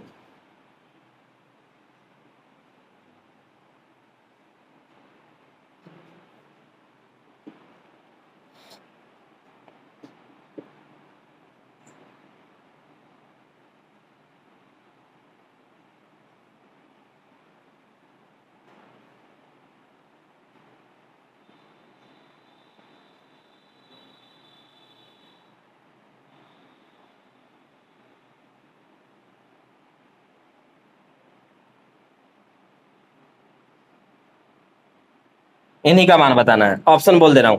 इन्हीं का मान बताना है। ऑप्शन बोल दे रहा हूं,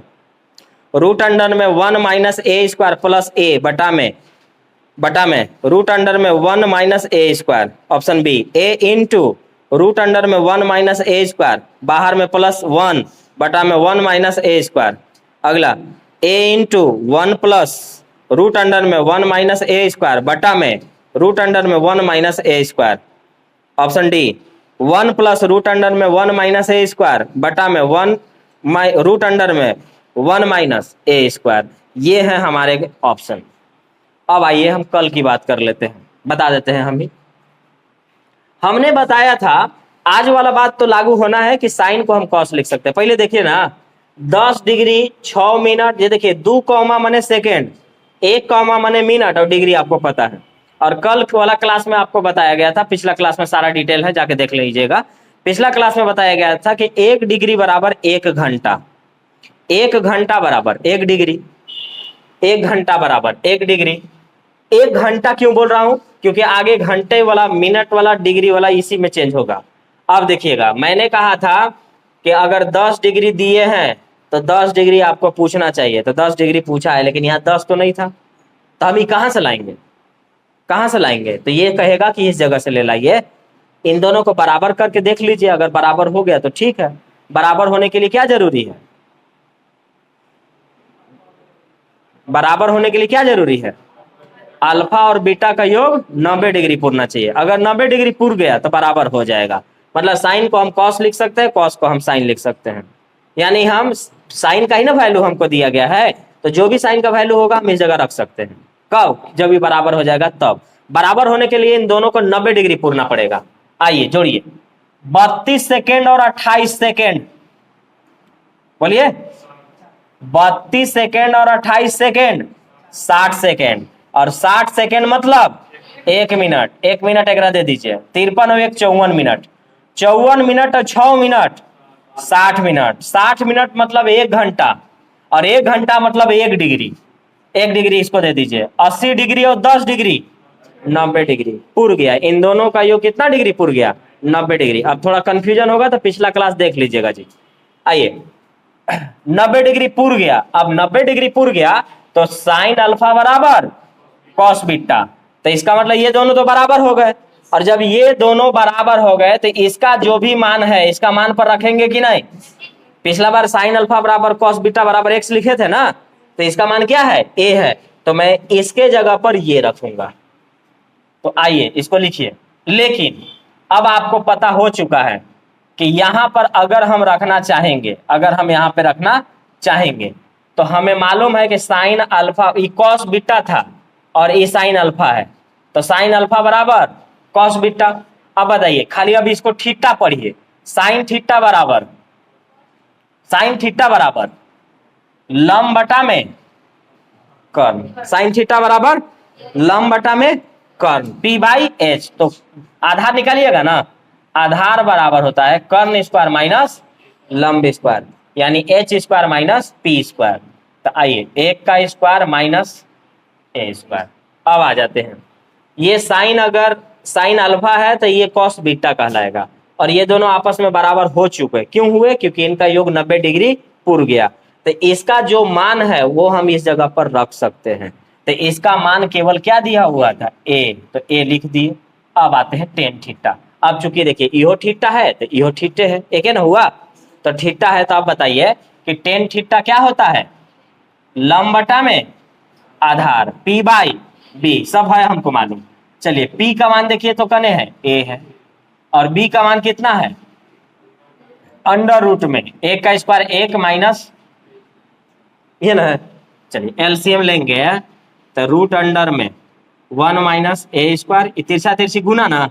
रूट अंडर में 1 माइनस ए स्क्वायर प्लस ए बटा में रूट अंडर में 1 minus a square. Option B, A into root under में 1 माइनस ए स्क्वायर, बाहर में प्लस 1 बटा में 1 माइनस ए स्क्वायर। अगला ए इंटू 1 प्लस रूट अंडर में 1 माइनस ए स्क्वायर बटा में रूट अंडर में 1 minus a square. Option d, 1 plus root under में 1 माइनस ए स्क्वायर बटा में 1 रूट अंडर में 1 माइनस ए स्क्वायर। ये है हमारे ऑप्शन। अब आइए हम कल की बात कर लेते हैं, बता देते हैं हम ही। हमने बताया था आज वाला बात तो लागू होना है कि साइन को हम कॉस लिख सकते हैं। पहले देखिए ना, 10 डिग्री 6 मिनट, ये देखिए 2 कॉमा माने सेकेंड, 1 कॉमा माने मिनट, और डिग्री आपको पता है। और कल वाला क्लास में आपको बताया गया था, पिछला क्लास में सारा डिटेल है, जाके देख लीजिएगा। पिछला क्लास में बताया गया था कि 1 डिग्री बराबर 1 घंटा, 1 घंटा बराबर 1 डिग्री, 1 घंटा बराबर 1 डिग्री। 1 घंटा क्यों बोल रहा हूं? क्योंकि आगे घंटे वाला, मिनट वाला, डिग्री वाला इसी में चेंज होगा। अब देखिएगा, मैंने कहा था कि अगर 10 डिग्री दिए हैं तो 10 डिग्री आपको पूछना चाहिए, तो 10 डिग्री पूछा है, लेकिन यहाँ 10 तो नहीं था, तो हम ये कहाँ से लाएंगे? कहाँ से लाएंगे? तो ये कहेगा कि इस जगह से ले लाइए। इन दोनों को बराबर करके देख लीजिए, अगर बराबर हो गया तो ठीक है। बराबर होने के लिए क्या जरूरी है? बराबर होने के लिए क्या जरूरी है? अल्फा और बीटा का योग 90 डिग्री पूरना चाहिए। अगर 90 डिग्री पूर गया तो बराबर हो जाएगा। मतलब साइन को हम कॉस लिख सकते हैं, कॉस को हम साइन लिख सकते हैं। यानी हम साइन का ही ना वैल्यू हमको दिया गया है, तो जो भी साइन का वैल्यू होगा हम इस जगह रख सकते हैं। कब? जब ये बराबर हो जाएगा तब। बराबर होने के लिए इन दोनों को 90 डिग्री पूरना पड़ेगा। आइए जोड़िए, 32 सेकेंड और 28 सेकेंड, बोलिए। 32 सेकेंड और 28 सेकेंड 60 सेकेंड, और 60 सेकेंड मतलब 1 मिनट। 1 मिनट एक दे दीजिए, 53 और 1 54 मिनट, 54 मिनट और 6 मिनट 60 मिनट। 60 मिनट मतलब 1 घंटा, और 1 घंटा मतलब 1 डिग्री। 1 डिग्री इसको दे दीजिए, 80 डिग्री और 10 डिग्री 90 डिग्री पूर गया। इन दोनों का योग कितना डिग्री पूर गया? 90 डिग्री। अब थोड़ा कंफ्यूजन होगा तो पिछला क्लास देख लीजिएगा जी। आइए, 90 डिग्री पूर गया। अब 90 डिग्री पूर गया तो साइन अल्फा बराबर कॉस बीटा, तो इसका मतलब ये दोनों तो बराबर हो गए। और जब ये दोनों बराबर हो गए तो इसका जो भी मान है, इसका मान पर रखेंगे कि नहीं? पिछला बार साइन अल्फा बराबर कॉस बीटा बराबर x लिखे थे ना, तो इसका मान क्या है? a है, तो मैं इसके जगह पर ये रखूंगा। तो आइए इसको लिखिए। लेकिन अब आपको पता हो चुका है कि यहां पर अगर हम रखना चाहेंगे, अगर हम यहां पे रखना चाहेंगे, तो हमें मालूम है कि साइन अल्फा, ये कॉस बीटा था और ये साइन अल्फा है, तो साइन अल्फा बराबर कॉस बीटा। अब बताइए, खाली अब इसको थीटा पढ़िए। साइन थीटा बराबर लंब बटा में कर्ण। साइन थीटा बराबर लंब बटा में कर्ण, पी बाई एच। तो आधार निकालिएगा ना, आधार बराबर होता है कर्ण स्क्वायर माइनस लंब स्क्वायर, यानी H square minus P square. तो आइए, 1 का स्क्वायर माइनस ए स्क्वायर। अब आ जाते हैं, ये साइन, अगर साइन अल्फा है तो ये कॉस बीटा कहलाएगा, और ये दोनों आपस में बराबर हो चुके। क्यों हुए? क्योंकि इनका योग 90 डिग्री पूर गया। तो इसका जो मान है वो हम इस जगह पर रख सकते हैं। तो इसका मान केवल क्या दिया हुआ था? a, तो a लिख दिए। अब आते हैं टेन थीटा। अब चूंकि देखिए इहो थीटा है तो इहो थीटे है, एक है ना हुआ। तो थीटा है, तो आप बताइए कि टेन थीटा क्या होता है? लंब बटा में आधार, p बाई बी, सब है हमको मालूम। चलिए, p का मान देखिए तो कने है a है, और b का मान कितना है? अंडर रूट में 1 का स्क्वायर 1 माइनस ये ना है। चलिए एलसीएम लेंगे, तो रूट अंडर में 1 माइनस ए स्क्वायर, तिरछा तिरछी गुना ना,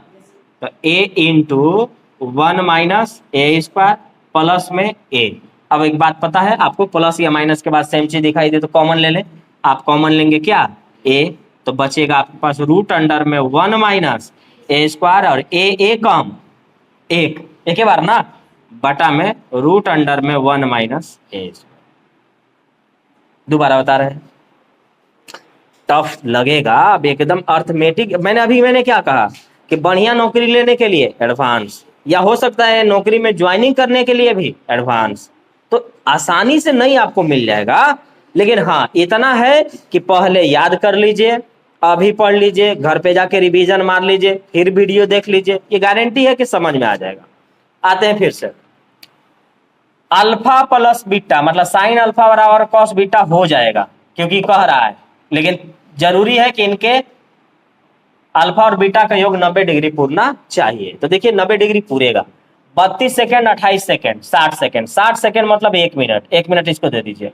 तो a into 1 minus a square plus में a। अब एक बात पता है आपको, प्लस या माइनस के बाद सेम चीज दिखाई दे तो कॉमन ले लें। आप कॉमन लेंगे क्या? a, तो बचेगा आपके पास रूट अंडर में 1 माइनस ए स्क्वायर, और a कम 1 एक बार ना, बटा में रूट अंडर में 1 माइनस ए स्क्वायर। दोबारा बता रहे हैं, टफ लगेगा अब एकदम अर्थमेटिक। मैंने क्या कहा कि बढ़िया नौकरी लेने के लिए एडवांस, या हो सकता है नौकरी में ज्वाइनिंग करने के लिए भी एडवांस, तो आसानी से नहीं आपको मिल जाएगा, लेकिन हाँ इतना है कि पहले याद कर लीजिए, अभी पढ़ लीजिए, घर पे जाके रिवीजन मार लीजिए, फिर वीडियो देख लीजिए, ये गारंटी है कि समझ में आ जाएगा। आते हैं फिर से, अल्फा प्लस बीटा मतलब साइन अल्फा बराबर कॉस बीटा हो जाएगा क्योंकि कह रहा है, लेकिन जरूरी है कि इनके अल्फा और बीटा का योग 90 डिग्री पूरना चाहिए। तो देखिए 90 डिग्री पूरेगा, 32 सेकेंड, 28 सेकेंड, 60 सेकेंड, 60 सेकेंड मतलब 1 मिनट, 1 मिनट इसको दे दीजिए,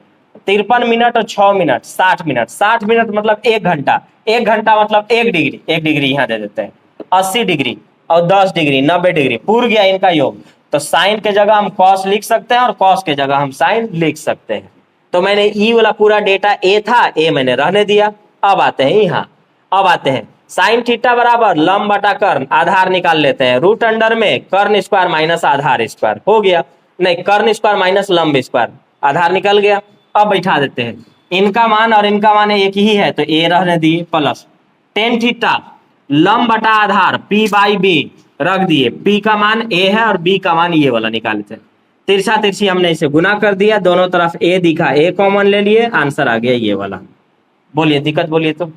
53 मिनट और 6 मिनट 60 मिनट, 60 मिनट मतलब 1 घंटा, 1 घंटा मतलब 1 डिग्री, 1 डिग्री यहाँ दे देते हैं, 80 डिग्री और 10 डिग्री 90 डिग्री पूर गया इनका योग। तो साइन के जगह हम कॉस लिख सकते हैं और कॉस के जगह हम साइन लिख सकते हैं। तो मैंने ई वाला पूरा डेटा ए था, ए मैंने रहने दिया। अब आते हैं यहाँ, अब आते हैं साइन थीटा बराबर लंब बटा कर्ण, आधार निकाल लेते हैं, रूट अंडर में कर्ण स्क्वायर माइनस आधार स्क्वायर हो गया, नहीं कर्ण स्क्वायर माइनस लंब स्क्वायर, आधार निकल गया। अब बैठा देते हैं, इनका मान और इनका मान एक ही है तो ए रहने दिए, प्लस टेन थीटा लंब बटा आधार पी बाई बी रख दिए, पी का मान ए है और बी का मान ये वाला निकालते हैं, तिरछा तिरछी हमने इसे गुना कर दिया, दोनों तरफ ए दिखा, ए कॉमन ले लिए, आंसर आ गया ये वाला। बोलिए दिक्कत, बोलिए तो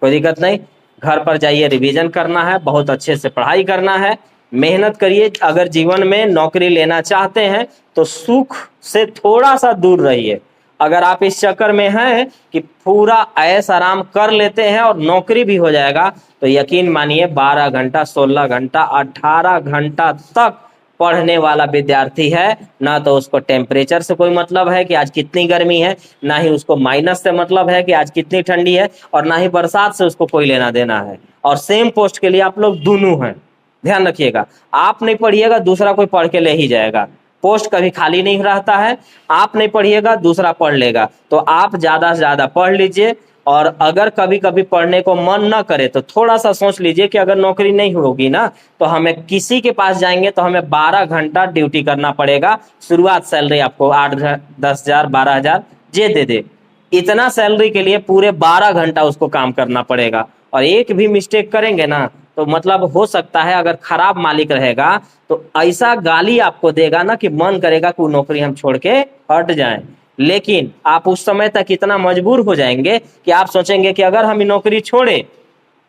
कोई दिक्कत नहीं। घर पर जाइए, रिवीजन करना है, बहुत अच्छे से पढ़ाई करना है, मेहनत करिए। अगर जीवन में नौकरी लेना चाहते हैं तो सुख से थोड़ा सा दूर रहिए। अगर आप इस चक्कर में हैं कि पूरा ऐश आराम कर लेते हैं और नौकरी भी हो जाएगा, तो यकीन मानिए 12 घंटा 16 घंटा 18 घंटा तक पढ़ने वाला विद्यार्थी है, ना तो उसको टेम्परेचर से कोई मतलब है कि आज कितनी गर्मी है, ना ही उसको माइनस से मतलब है कि आज कितनी ठंडी है, और ना ही बरसात से उसको कोई लेना देना है। और सेम पोस्ट के लिए आप लोग दोनों हैं, ध्यान रखिएगा। आप नहीं पढ़िएगा दूसरा कोई पढ़ के ले ही जाएगा, पोस्ट कभी खाली नहीं रहता है। आप नहीं पढ़िएगा दूसरा पढ़ लेगा, तो आप ज्यादा से ज्यादा पढ़ लीजिए। और अगर कभी कभी पढ़ने को मन न करे तो थोड़ा सा सोच लीजिए कि अगर नौकरी नहीं होगी ना तो हमें किसी के पास जाएंगे तो हमें 12 घंटा ड्यूटी करना पड़ेगा। शुरुआत सैलरी आपको 8 10 हजार 12 हजार जे दे दे, इतना सैलरी के लिए पूरे 12 घंटा उसको काम करना पड़ेगा। और एक भी मिस्टेक करेंगे ना तो मतलब हो सकता है अगर खराब मालिक रहेगा तो ऐसा गाली आपको देगा ना कि मन करेगा कि वो नौकरी हम छोड़ के हट जाएं। लेकिन आप उस समय तक इतना मजबूर हो जाएंगे कि आप सोचेंगे कि अगर हम नौकरी छोड़े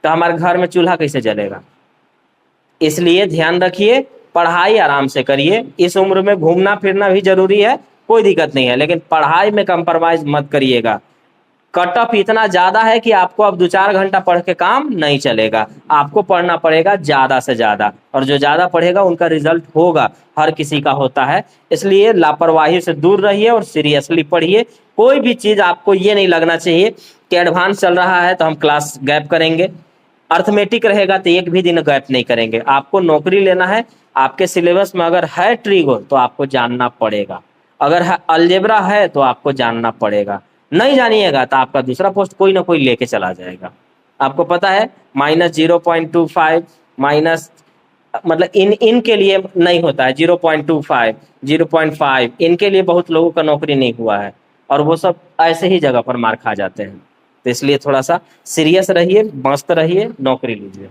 तो हमारे घर में चूल्हा कैसे जलेगा। इसलिए ध्यान रखिए, पढ़ाई आराम से करिए। इस उम्र में घूमना फिरना भी जरूरी है, कोई दिक्कत नहीं है, लेकिन पढ़ाई में कंप्रोमाइज मत करिएगा। कट ऑफ इतना ज्यादा है कि आपको अब 2-4 घंटा पढ़ के काम नहीं चलेगा, आपको पढ़ना पड़ेगा ज्यादा से ज्यादा, और जो ज्यादा पढ़ेगा उनका रिजल्ट होगा, हर किसी का होता है। इसलिए लापरवाही से दूर रहिए और सीरियसली पढ़िए। कोई भी चीज आपको ये नहीं लगना चाहिए कि एडवांस चल रहा है तो हम क्लास गैप करेंगे, अर्थमेटिक रहेगा तो एक भी दिन गैप नहीं करेंगे। आपको नौकरी लेना है, आपके सिलेबस में अगर है ट्रिगो तो आपको जानना पड़ेगा, अगर है अलजेब्रा है तो आपको जानना पड़ेगा। नहीं जानिएगा तो आपका दूसरा पोस्ट कोई ना कोई लेके चला जाएगा। आपको पता है -0.25 माइनस मतलब इनके लिए नहीं होता है, 0.25 0.5 इनके लिए बहुत लोगों का नौकरी नहीं हुआ है, और वो सब ऐसे ही जगह पर मार खा जाते हैं। तो इसलिए थोड़ा सा सीरियस रहिए, मस्त रहिए, नौकरी लीजिए।